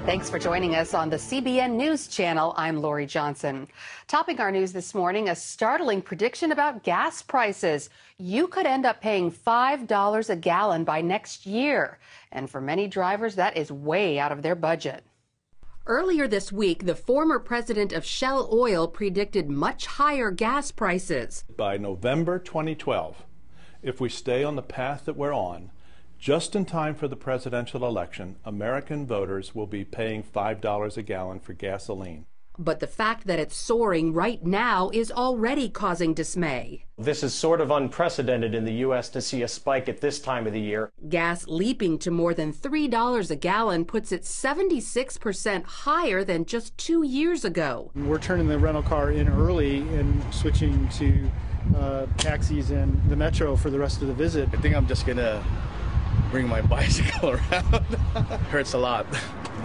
Thanks for joining us on the CBN News Channel. I'm Lori Johnson. Topping our news this morning, a startling prediction about gas prices. You could end up paying $5 a gallon by next year. And for many drivers, that is way out of their budget. Earlier this week, the former president of Shell Oil predicted much higher gas prices. By November 2012, if we stay on the path that we're on, just in time for the presidential election, American voters will be paying $5 a gallon for gasoline. But the fact that it's soaring right now is already causing dismay. This is sort of unprecedented in the U.S. to see a spike at this time of the year. Gas leaping to more than $3 a gallon puts it 76% higher than just 2 years ago. We're turning the rental car in early and switching to taxis and the metro for the rest of the visit. I think I'm just gonna bring my bicycle around. Hurts a lot.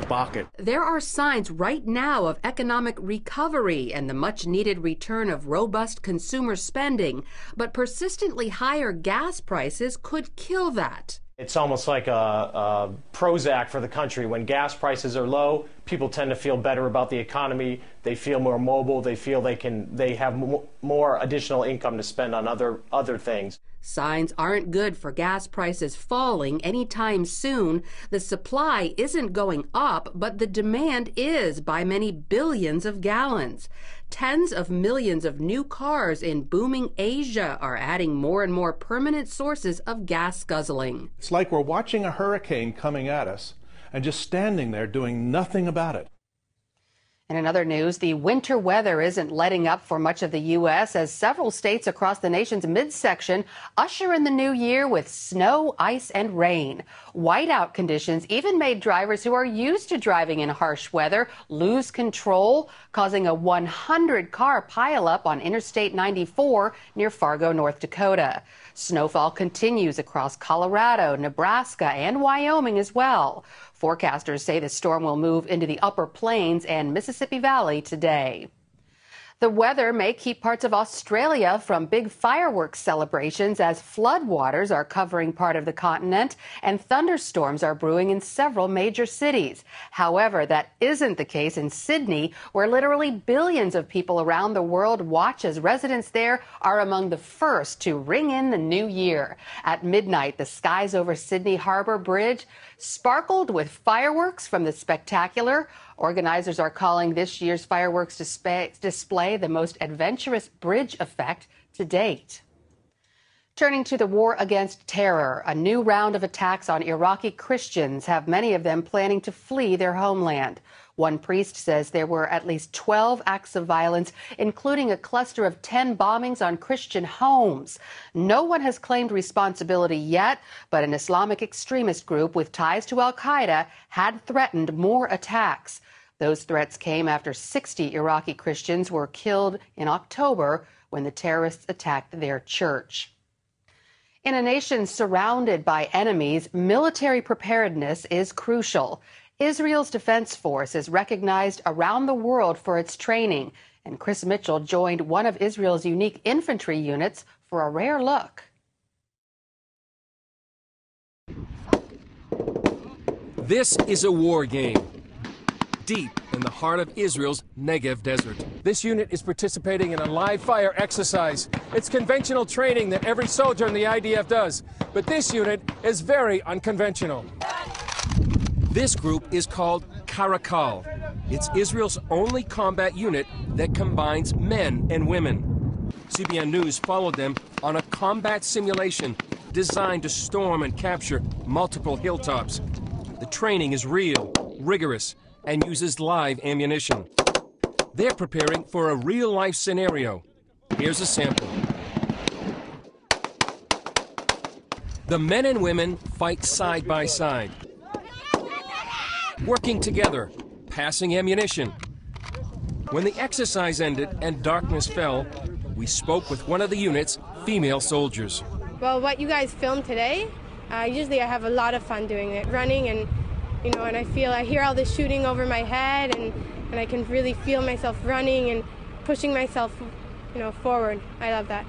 Pocket. There are signs right now of economic recovery and the much-needed return of robust consumer spending, but persistently higher gas prices could kill that. It's almost like a Prozac for the country. When gas prices are low, people tend to feel better about the economy. They feel more mobile. They feel they have more additional income to spend on other things. Signs aren't good for gas prices falling anytime soon. The supply isn't going up, but the demand is by many billions of gallons. Tens of millions of new cars in booming Asia are adding more and more permanent sources of gas guzzling. It's like we're watching a hurricane coming at us and just standing there doing nothing about it. In other news, the winter weather isn't letting up for much of the U.S. as several states across the nation's midsection usher in the new year with snow, ice, and rain. Whiteout conditions even made drivers who are used to driving in harsh weather lose control, causing a 100-car pileup on Interstate 94 near Fargo, North Dakota. Snowfall continues across Colorado, Nebraska, and Wyoming as well. Forecasters say the storm will move into the upper plains and Mississippi Valley today. The weather may keep parts of Australia from big fireworks celebrations as floodwaters are covering part of the continent and thunderstorms are brewing in several major cities. However, that isn't the case in Sydney, where literally billions of people around the world watch as residents there are among the first to ring in the new year. At midnight, the skies over Sydney Harbour Bridge sparkled with fireworks from the spectacular. Organizers are calling this year's fireworks display the most adventurous bridge effect to date. Turning to the war against terror, a new round of attacks on Iraqi Christians have many of them planning to flee their homeland. One priest says there were at least 12 acts of violence, including a cluster of 10 bombings on Christian homes. No one has claimed responsibility yet, but an Islamic extremist group with ties to al-Qaeda had threatened more attacks. Those threats came after 60 Iraqi Christians were killed in October when the terrorists attacked their church. In a nation surrounded by enemies, military preparedness is crucial. Israel's Defense Force is recognized around the world for its training, and Chris Mitchell joined one of Israel's unique infantry units for a rare look. This is a war game, deep in the heart of Israel's Negev desert. This unit is participating in a live fire exercise. It's conventional training that every soldier in the IDF does, but this unit is very unconventional. This group is called Caracal. It's Israel's only combat unit that combines men and women. CBN News followed them on a combat simulation designed to storm and capture multiple hilltops. The training is real, rigorous, and uses live ammunition. They're preparing for a real-life scenario. Here's a sample. The men and women fight side by side, working together, passing ammunition. When the exercise ended and darkness fell, we spoke with one of the unit's female soldiers. Well, what you guys filmed today, usually I have a lot of fun doing it, running and I hear all the shooting over my head and I can really feel myself running and pushing myself, forward. I love that.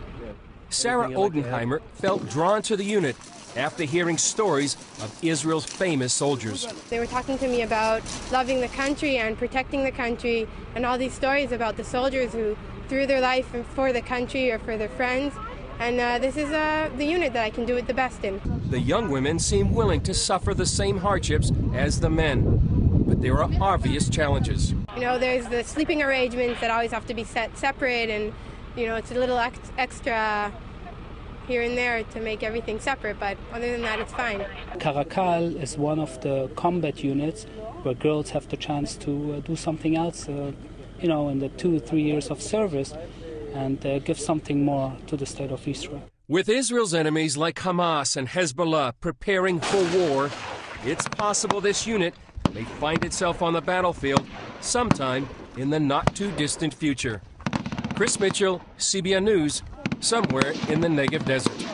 Sarah Odenheimer felt drawn to the unit after hearing stories of Israel's famous soldiers. They were talking to me about loving the country and protecting the country, and all these stories about the soldiers who threw their life for the country or for their friends. And this is the unit that I can do it the best in. The young women seem willing to suffer the same hardships as the men, but there are obvious challenges. You know, there's the sleeping arrangements that always have to be set separate, and you know, it's a little extra here and there to make everything separate, but other than that, it's fine. Caracal is one of the combat units where girls have the chance to do something else, you know, in the 2-3 years of service, and give something more to the state of Israel. With Israel's enemies like Hamas and Hezbollah preparing for war, it's possible this unit may find itself on the battlefield sometime in the not-too-distant future. Chris Mitchell, CBN News, somewhere in the Negev Desert.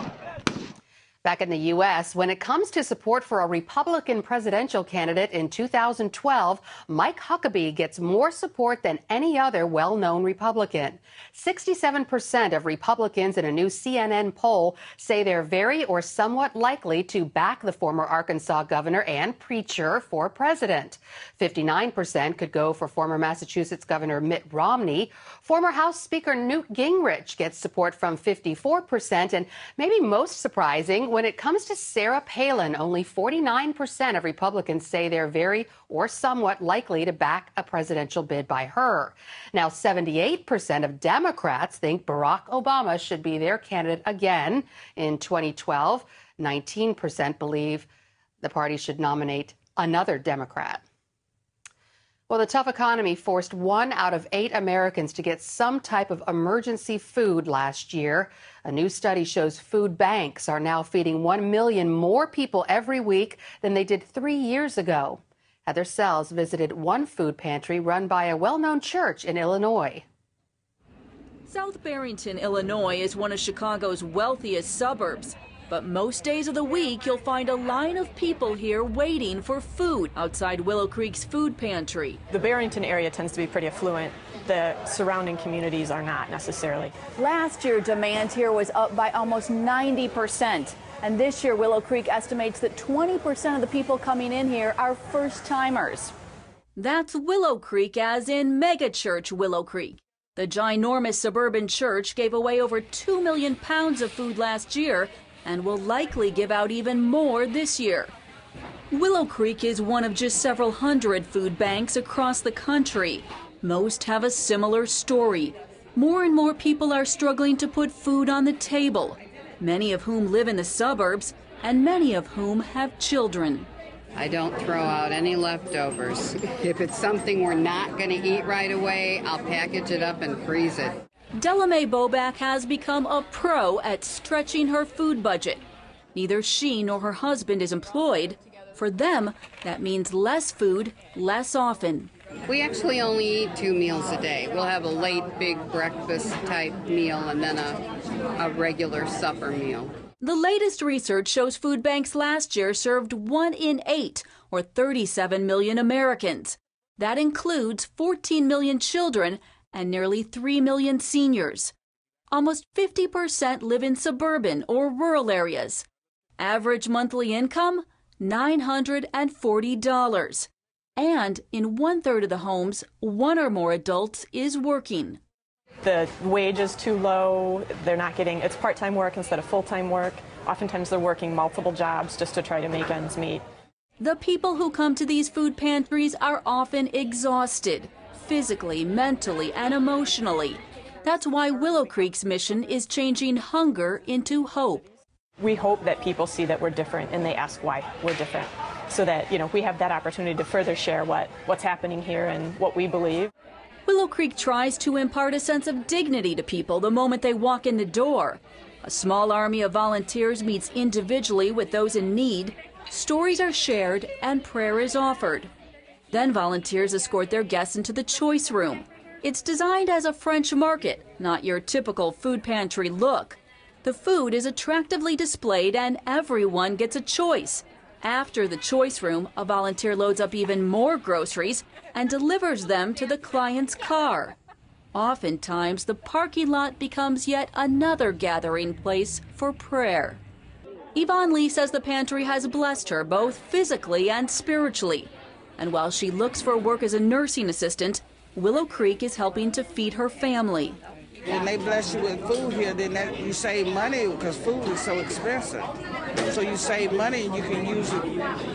Back in the U.S., when it comes to support for a Republican presidential candidate in 2012, Mike Huckabee gets more support than any other well-known Republican. 67% of Republicans in a new CNN poll say they're very or somewhat likely to back the former Arkansas governor and preacher for president. 59% could go for former Massachusetts Governor Mitt Romney. Former House Speaker Newt Gingrich gets support from 54%, and maybe most surprising, when it comes to Sarah Palin, only 49% of Republicans say they're very or somewhat likely to back a presidential bid by her. Now, 78% of Democrats think Barack Obama should be their candidate again in 2012. 19% believe the party should nominate another Democrat. Well, the tough economy forced 1 out of 8 Americans to get some type of emergency food last year. A new study shows food banks are now feeding 1 million more people every week than they did 3 years ago. Heather Sells visited one food pantry run by a well-known church in Illinois. South Barrington, Illinois is one of Chicago's wealthiest suburbs. But most days of the week, you'll find a line of people here waiting for food outside Willow Creek's food pantry. The Barrington area tends to be pretty affluent. The surrounding communities are not necessarily. Last year, demand here was up by almost 90%. And this year, Willow Creek estimates that 20% of the people coming in here are first-timers. That's Willow Creek, as in megachurch Willow Creek. The ginormous suburban church gave away over 2 million pounds of food last year and will likely give out even more this year. Willow Creek is one of just several hundred food banks across the country. Most have a similar story. More and more people are struggling to put food on the table, many of whom live in the suburbs and many of whom have children. I don't throw out any leftovers. If it's something we're not going to eat right away, I'll package it up and freeze it. Delamay Boback has become a pro at stretching her food budget. Neither she nor her husband is employed. For them, that means less food, less often. We actually only eat 2 meals a day. We'll have a late, big breakfast type meal and then a regular supper meal. The latest research shows food banks last year served 1 in 8, or 37 million Americans. That includes 14 million children and nearly 3 million seniors. Almost 50% live in suburban or rural areas. Average monthly income, $940. And in 1/3 of the homes, 1 or more adults is working. The wage is too low. They're not getting, it's part-time work instead of full-time work. Oftentimes they're working multiple jobs just to try to make ends meet. The people who come to these food pantries are often exhausted, physically, mentally, and emotionally. That's why Willow Creek's mission is changing hunger into hope. We hope that people see that we're different and they ask why we're different, so that, we have that opportunity to further share what's happening here and what we believe. Willow Creek tries to impart a sense of dignity to people the moment they walk in the door. A small army of volunteers meets individually with those in need. Stories are shared and prayer is offered. Then volunteers escort their guests into the choice room. It's designed as a French market, not your typical food pantry look. The food is attractively displayed and everyone gets a choice. After the choice room, a volunteer loads up even more groceries and delivers them to the client's car. Oftentimes, the parking lot becomes yet another gathering place for prayer. Yvonne Lee says the pantry has blessed her both physically and spiritually. And while she looks for work as a nursing assistant, Willow Creek is helping to feed her family. When they bless you with food here, then you save money because food is so expensive. So you save money and you can use it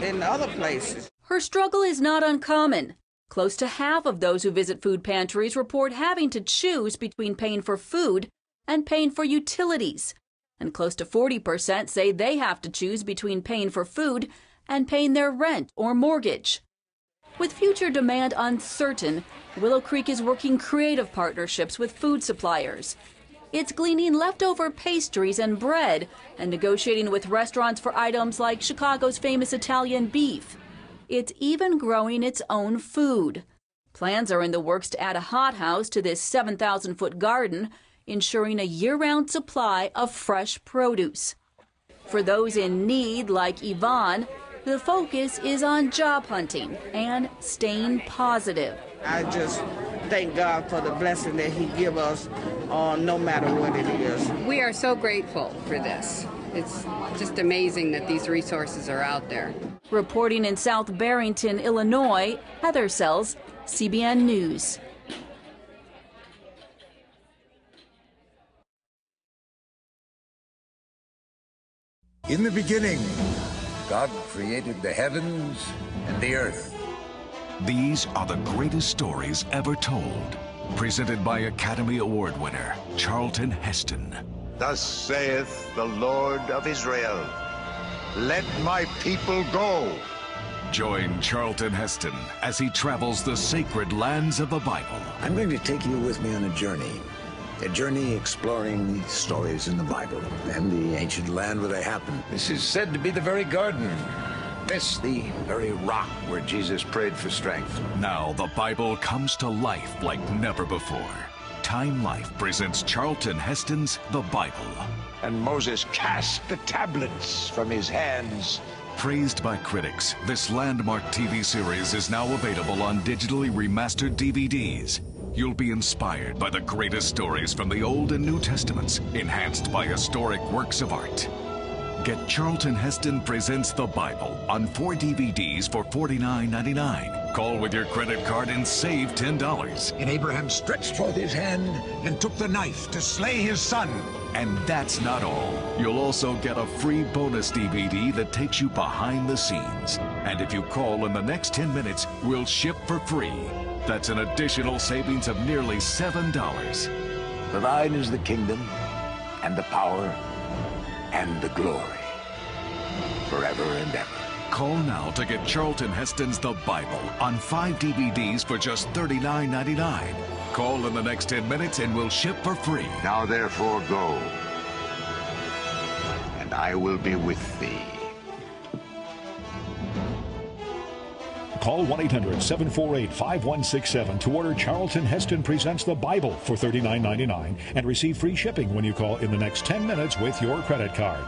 in other places. Her struggle is not uncommon. Close to half of those who visit food pantries report having to choose between paying for food and paying for utilities. And close to 40% say they have to choose between paying for food and paying their rent or mortgage. With future demand uncertain, Willow Creek is working creative partnerships with food suppliers. It's gleaning leftover pastries and bread and negotiating with restaurants for items like Chicago's famous Italian beef. It's even growing its own food. Plans are in the works to add a hothouse to this 7,000-foot garden, ensuring a year-round supply of fresh produce. For those in need, like Yvonne, the focus is on job hunting and staying positive. I just thank God for the blessing that He gives us, no matter what it is. We are so grateful for this. It's just amazing that these resources are out there. Reporting in South Barrington, Illinois, Heather Sells, CBN News. In the beginning, God created the heavens and the earth. These are the greatest stories ever told. Presented by Academy Award winner Charlton Heston. Thus saith the Lord of Israel, let my people go. Join Charlton Heston as he travels the sacred lands of the Bible. I'm going to take you with me on a journey exploring the stories in the Bible and the ancient land where they happened. This is said to be the very garden. This, the very rock where Jesus prayed for strength. Now the Bible comes to life like never before. Time Life presents Charlton Heston's The Bible. And Moses cast the tablets from his hands. Praised by critics, this landmark TV series is now available on digitally remastered DVDs. You'll be inspired by the greatest stories from the Old and New Testaments, enhanced by historic works of art. Get Charlton Heston Presents the Bible on 4 DVDs for $49.99. Call with your credit card and save $10. And Abraham stretched forth his hand and took the knife to slay his son. And that's not all. You'll also get a free bonus DVD that takes you behind the scenes. And if you call in the next 10 minutes, we'll ship for free. That's an additional savings of nearly $7. For thine is the kingdom and the power and the glory forever and ever. Call now to get Charlton Heston's The Bible on 5 DVDs for just $39.99. Call in the next 10 minutes and we'll ship for free. Now therefore go, and I will be with thee. Call 1-800-748-5167 to order Charlton Heston Presents the Bible for $39.99 and receive free shipping when you call in the next 10 minutes with your credit card.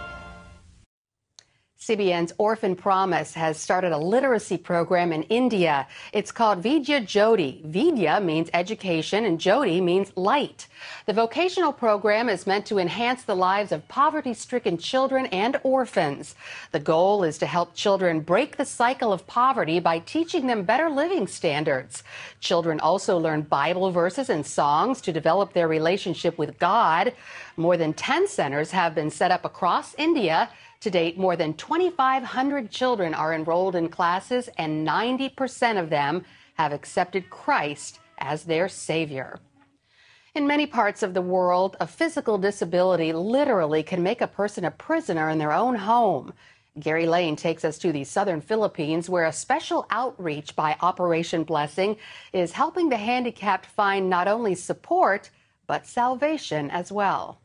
CBN's Orphan Promise has started a literacy program in India. It's called Vidya Jyoti. Vidya means education and Jyoti means light. The vocational program is meant to enhance the lives of poverty-stricken children and orphans. The goal is to help children break the cycle of poverty by teaching them better living standards. Children also learn Bible verses and songs to develop their relationship with God. More than 10 centers have been set up across India. To date, more than 2,500 children are enrolled in classes, and 90% of them have accepted Christ as their Savior. In many parts of the world, a physical disability literally can make a person a prisoner in their own home. Gary Lane takes us to the southern Philippines, where a special outreach by Operation Blessing is helping the handicapped find not only support, but salvation as well.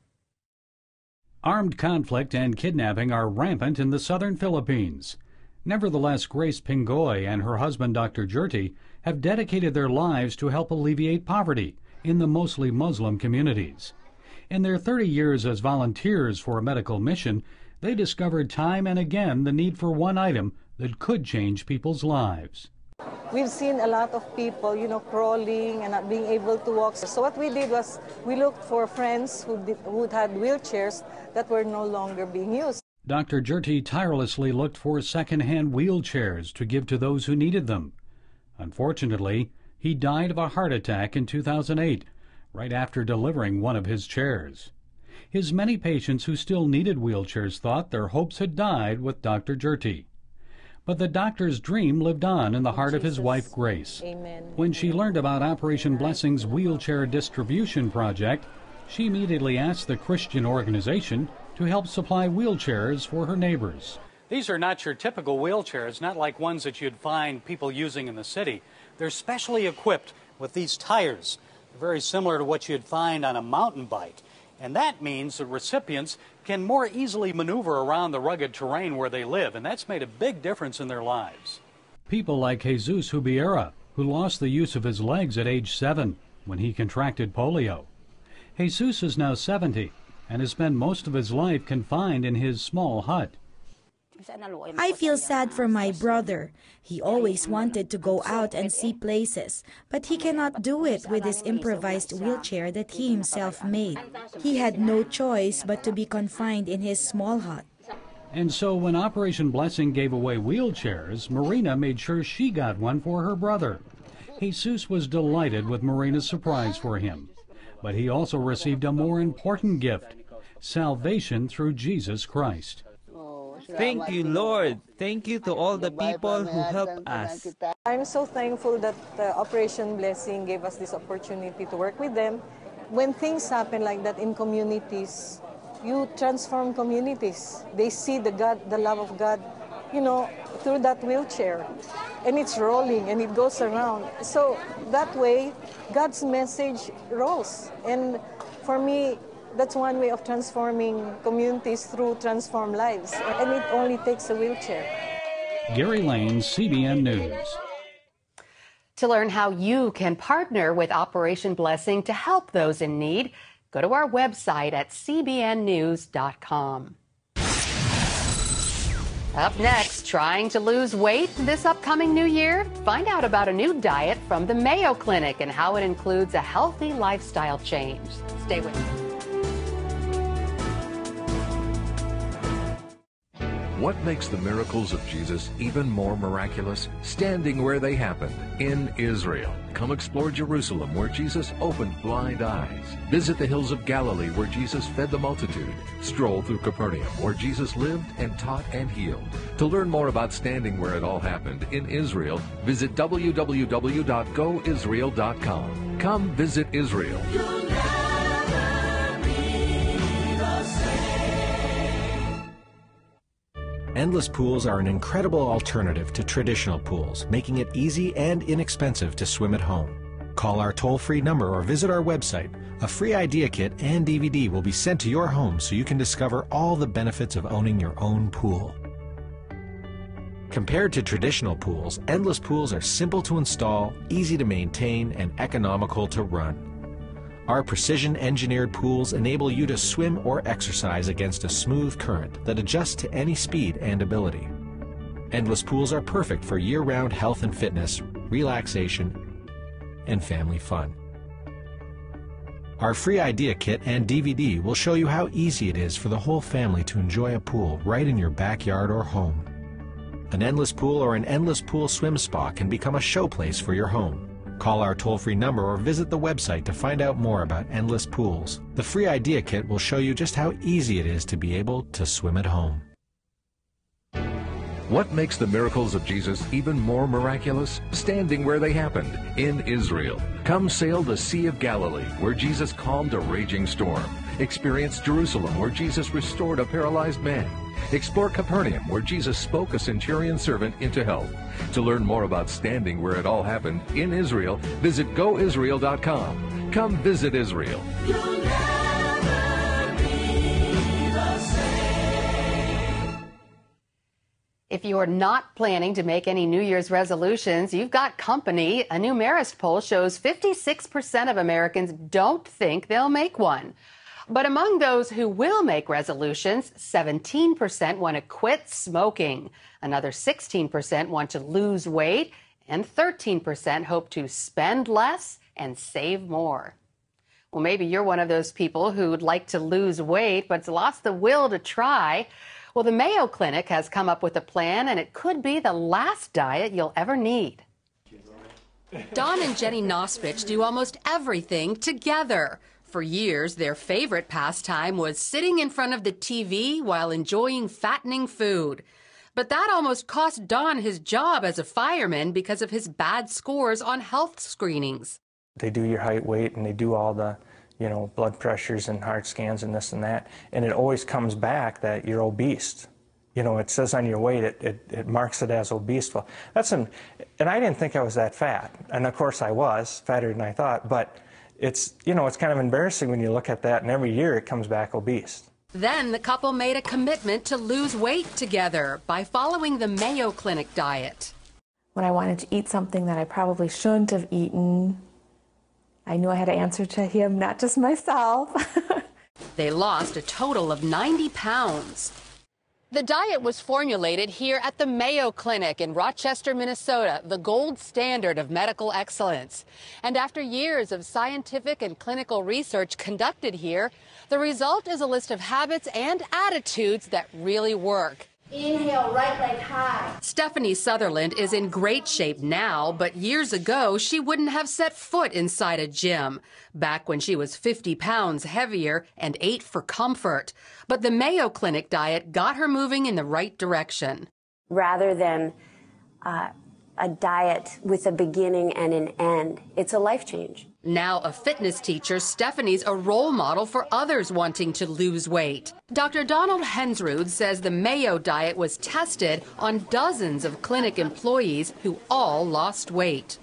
Armed conflict and kidnapping are rampant in the southern Philippines. Nevertheless, Grace Pingoy and her husband, Dr. Jyoti, have dedicated their lives to help alleviate poverty in the mostly Muslim communities. In their 30 years as volunteers for a medical mission, they discovered time and again the need for one item that could change people's lives. We've seen a lot of people, crawling and not being able to walk. So what we did was we looked for friends who had wheelchairs that were no longer being used. Dr. Jurty tirelessly looked for second-hand wheelchairs to give to those who needed them. Unfortunately, he died of a heart attack in 2008, right after delivering one of his chairs. His many patients who still needed wheelchairs thought their hopes had died with Dr. Jurty. But the doctor's dream lived on in the heart of his wife, Grace. Amen. When she learned about Operation Blessing's wheelchair distribution project, she immediately asked the Christian organization to help supply wheelchairs for her neighbors. These are not your typical wheelchairs, not like ones that you'd find people using in the city. They're specially equipped with these tires. They're very similar to what you'd find on a mountain bike. And that means the recipients can more easily maneuver around the rugged terrain where they live, and that's made a big difference in their lives. People like Jesus Hubiera, who lost the use of his legs at age 7 when he contracted polio. Jesus is now 70 and has spent most of his life confined in his small hut. I feel sad for my brother. He always wanted to go out and see places, but he cannot do it with his improvised wheelchair that he himself made. He had no choice but to be confined in his small hut. And so when Operation Blessing gave away wheelchairs, Marina made sure she got one for her brother. Jesus was delighted with Marina's surprise for him. But he also received a more important gift, salvation through Jesus Christ. Thank you, Lord. Thank you to all the people who helped us. I'm so thankful that Operation Blessing gave us this opportunity to work with them. When things happen like that in communities, you transform communities. They see the love of God, through that wheelchair. And it's rolling and it goes around. So that way, God's message rolls. And for me, that's one way of transforming communities through transformed lives. And it only takes a wheelchair. Gary Lane, CBN News. To learn how you can partner with Operation Blessing to help those in need, go to our website at cbnnews.com. Up next, trying to lose weight this upcoming new year? Find out about a new diet from the Mayo Clinic and how it includes a healthy lifestyle change. Stay with me. What makes the miracles of Jesus even more miraculous? Standing where they happened, in Israel. Come explore Jerusalem, where Jesus opened blind eyes. Visit the hills of Galilee, where Jesus fed the multitude. Stroll through Capernaum, where Jesus lived and taught and healed. To learn more about standing where it all happened, in Israel, visit www.goisrael.com. Come visit Israel. Endless pools are an incredible alternative to traditional pools, making it easy and inexpensive to swim at home. Call our toll-free number or visit our website. A free idea kit and DVD will be sent to your home so you can discover all the benefits of owning your own pool. Compared to traditional pools, endless pools are simple to install, easy to maintain, and economical to run. Our precision-engineered pools enable you to swim or exercise against a smooth current that adjusts to any speed and ability. Endless pools are perfect for year-round health and fitness, relaxation, and family fun. Our free idea kit and DVD will show you how easy it is for the whole family to enjoy a pool right in your backyard or home. An endless pool or an endless pool swim spa can become a showplace for your home. Call our toll-free number or visit the website to find out more about endless pools. The free idea kit will show you just how easy it is to be able to swim at home. What makes the miracles of Jesus even more miraculous? Standing where they happened, in Israel. Come sail the Sea of Galilee, where Jesus calmed a raging storm. Experience Jerusalem, where Jesus restored a paralyzed man. Explore Capernaum, where Jesus spoke a centurion servant into health. To learn more about standing where it all happened, in Israel, visit goisrael.com. Come visit Israel. You'll never be the same. If you are not planning to make any New Year's resolutions, you've got company. A new Marist poll shows 56% of Americans don't think they'll make one. But among those who will make resolutions, 17% want to quit smoking. Another 16% want to lose weight, and 13% hope to spend less and save more. Well, maybe you're one of those people who'd like to lose weight, but's lost the will to try. Well, the Mayo Clinic has come up with a plan, and it could be the last diet you'll ever need. Don and Jenny Nosfich do almost everything together. For years, their favorite pastime was sitting in front of the TV while enjoying fattening food. But that almost cost Don his job as a fireman because of his bad scores on health screenings. They do your height, weight, and they do all the, blood pressures and heart scans and this and that. And it always comes back that you're obese. It says on your weight, it marks it as obese. Well, and I didn't think I was that fat. And of course I was, fatter than I thought. But it's kind of embarrassing when you look at that, and every year it comes back obese. Then the couple made a commitment to lose weight together by following the Mayo Clinic diet. When I wanted to eat something that I probably shouldn't have eaten, I knew I had to answer to him, not just myself. They lost a total of 90 pounds. The diet was formulated here at the Mayo Clinic in Rochester, Minnesota, the gold standard of medical excellence. And after years of scientific and clinical research conducted here, the result is a list of habits and attitudes that really work. Inhale, right leg high. Stephanie Sutherland is in great shape now, but years ago she wouldn't have set foot inside a gym, back when she was 50 pounds heavier and ate for comfort. But the Mayo Clinic diet got her moving in the right direction. Rather than a diet with a beginning and an end, it's a life change. Now a fitness teacher, Stephanie's a role model for others wanting to lose weight. Dr. Donald Hensrud says the Mayo diet was tested on dozens of clinic employees who all lost weight.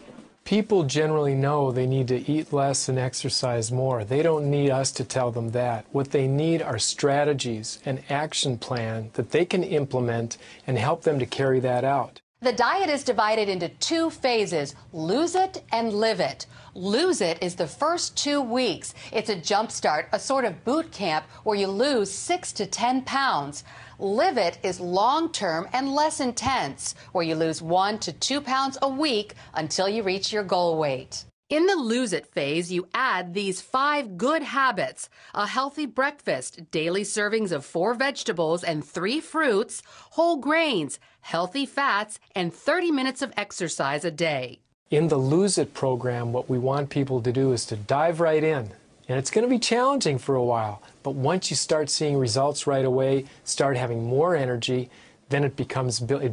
People generally know they need to eat less and exercise more. They don't need us to tell them that. What they need are strategies, an action plan that they can implement and help them to carry that out. The diet is divided into 2 phases, lose it and live it. Lose it is the first 2 weeks. It's a jump start, a sort of boot camp where you lose 6 to 10 pounds. Live it is long-term and less intense, where you lose 1 to 2 pounds a week until you reach your goal weight. In the lose it phase, you add these 5 good habits: a healthy breakfast, daily servings of 4 vegetables and 3 fruits, whole grains, healthy fats, and 30 minutes of exercise a day. In the Lose It program, what we want people to do is to dive right in. And it's going to be challenging for a while, but once you start seeing results right away, start having more energy, then it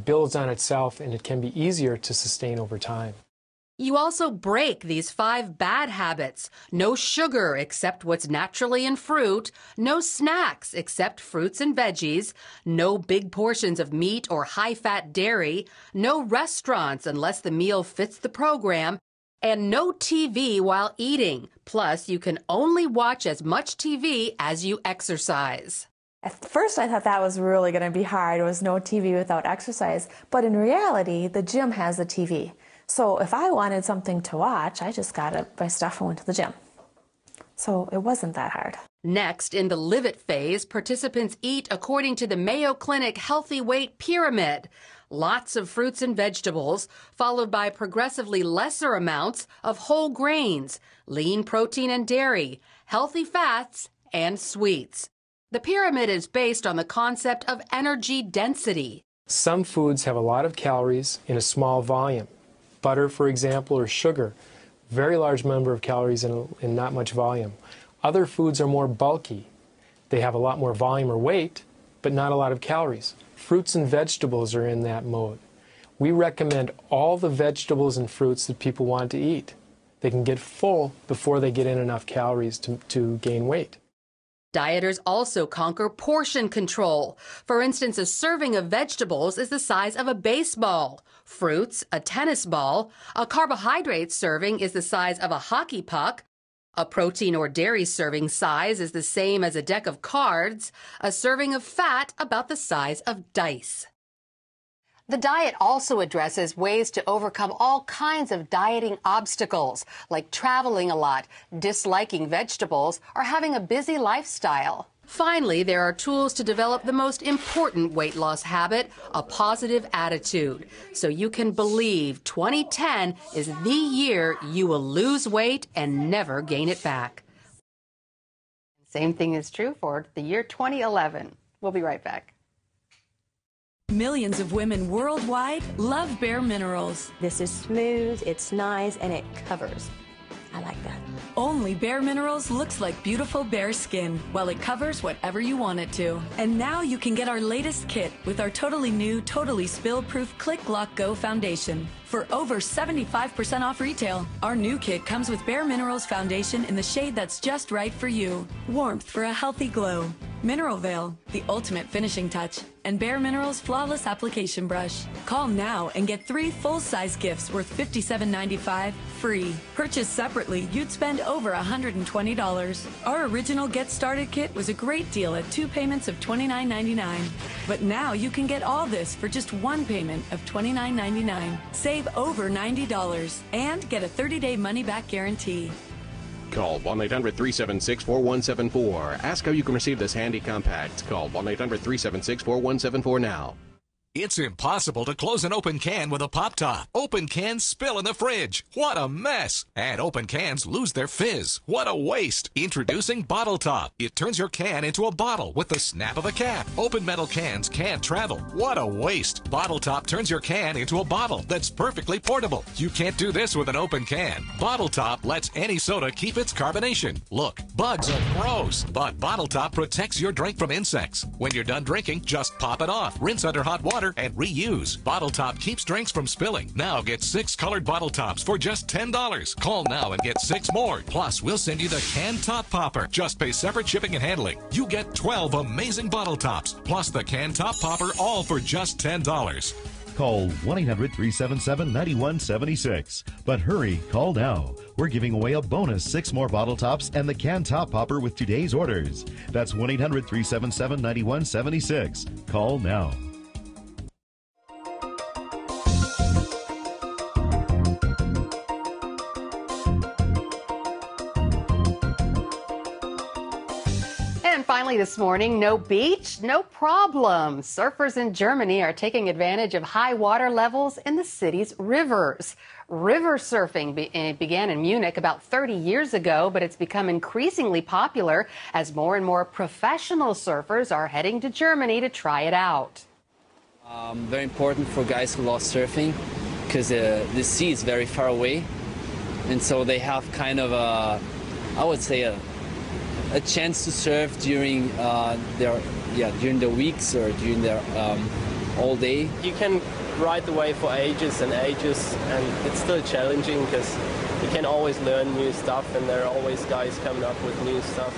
builds on itself, and it can be easier to sustain over time. You also break these 5 bad habits. No sugar except what's naturally in fruit. No snacks except fruits and veggies. No big portions of meat or high-fat dairy. No restaurants unless the meal fits the program. And no TV while eating. Plus, you can only watch as much TV as you exercise. At first, I thought that was really going to be hard. It was no TV without exercise. But in reality, the gym has a TV. So if I wanted something to watch, I just got my stuff and went to the gym. So it wasn't that hard. Next, in the Live It phase, participants eat according to the Mayo Clinic Healthy Weight Pyramid. Lots of fruits and vegetables, followed by progressively lesser amounts of whole grains, lean protein and dairy, healthy fats, and sweets. The pyramid is based on the concept of energy density. Some foods have a lot of calories in a small volume. Butter, for example, or sugar, very large number of calories in not much volume. Other foods are more bulky. They have a lot more volume or weight, but not a lot of calories. Fruits and vegetables are in that mode. We recommend all the vegetables and fruits that people want to eat. They can get full before they get in enough calories to gain weight. Dieters also conquer portion control. For instance, a serving of vegetables is the size of a baseball. Fruits, a tennis ball. A carbohydrate serving is the size of a hockey puck. A protein or dairy serving size is the same as a deck of cards. A serving of fat about the size of dice. The diet also addresses ways to overcome all kinds of dieting obstacles, like traveling a lot, disliking vegetables, or having a busy lifestyle. Finally, there are tools to develop the most important weight loss habit, a positive attitude, so you can believe 2010 is the year you will lose weight and never gain it back. Same thing is true for the year 2011. We'll be right back. Millions of women worldwide love Bare Minerals. This is smooth, it's nice, and it covers. I like that. Only Bare Minerals looks like beautiful bare skin, while it covers whatever you want it to. And now you can get our latest kit with our totally new, totally spill-proof Click Lock Go Foundation. For over 75% off retail, our new kit comes with Bare Minerals Foundation in the shade that's just right for you. Warmth for a healthy glow. Mineral Veil, the ultimate finishing touch, and Bare Minerals Flawless Application Brush. Call now and get 3 full-size gifts worth $57.95 free. Purchased separately, you'd spend over $120. Our original Get Started kit was a great deal at 2 payments of $29.99. But now you can get all this for just 1 payment of $29.99. Save over $90 and get a 30-day money-back guarantee. Call 1-800-376-4174. Ask how you can receive this handy compact. Call 1-800-376-4174 now. It's impossible to close an open can with a pop top. Open cans spill in the fridge. What a mess. And open cans lose their fizz. What a waste. Introducing Bottle Top. It turns your can into a bottle with the snap of a cap. Open metal cans can't travel. What a waste. Bottle Top turns your can into a bottle that's perfectly portable. You can't do this with an open can. Bottle Top lets any soda keep its carbonation. Look, bugs are gross, but Bottle Top protects your drink from insects. When you're done drinking, just pop it off. Rinse under hot water and reuse. Bottle Top keeps drinks from spilling. Now get 6 colored bottle tops for just $10. Call now and get 6 more. Plus, we'll send you the can top popper. Just pay separate shipping and handling. You get 12 amazing bottle tops, plus the can top popper, all for just $10. Call 1-800-377-9176. But hurry, call now. We're giving away a bonus 6 more bottle tops and the can top popper with today's orders. That's 1-800-377-9176. Call now. And finally this morning, no beach, no problem. Surfers in Germany are taking advantage of high water levels in the city's rivers. River surfing began in Munich about 30 years ago, but it's become increasingly popular as more and more professional surfers are heading to Germany to try it out. Very important for guys who love surfing because the sea is very far away, and so they have kind of I would say a chance to surf during during the weeks or during their all day. You can ride the wave for ages and ages, and it's still challenging because you can always learn new stuff, and there are always guys coming up with new stuff.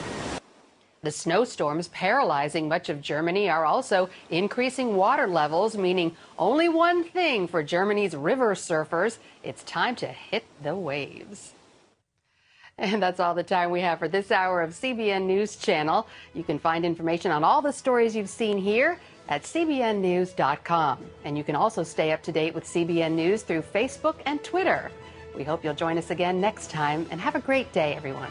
The snowstorms paralyzing much of Germany are also increasing water levels, meaning only one thing for Germany's river surfers: it's time to hit the waves. And that's all the time we have for this hour of CBN News Channel. You can find information on all the stories you've seen here at cbnnews.com. And you can also stay up to date with CBN News through Facebook and Twitter. We hope you'll join us again next time, and have a great day, everyone.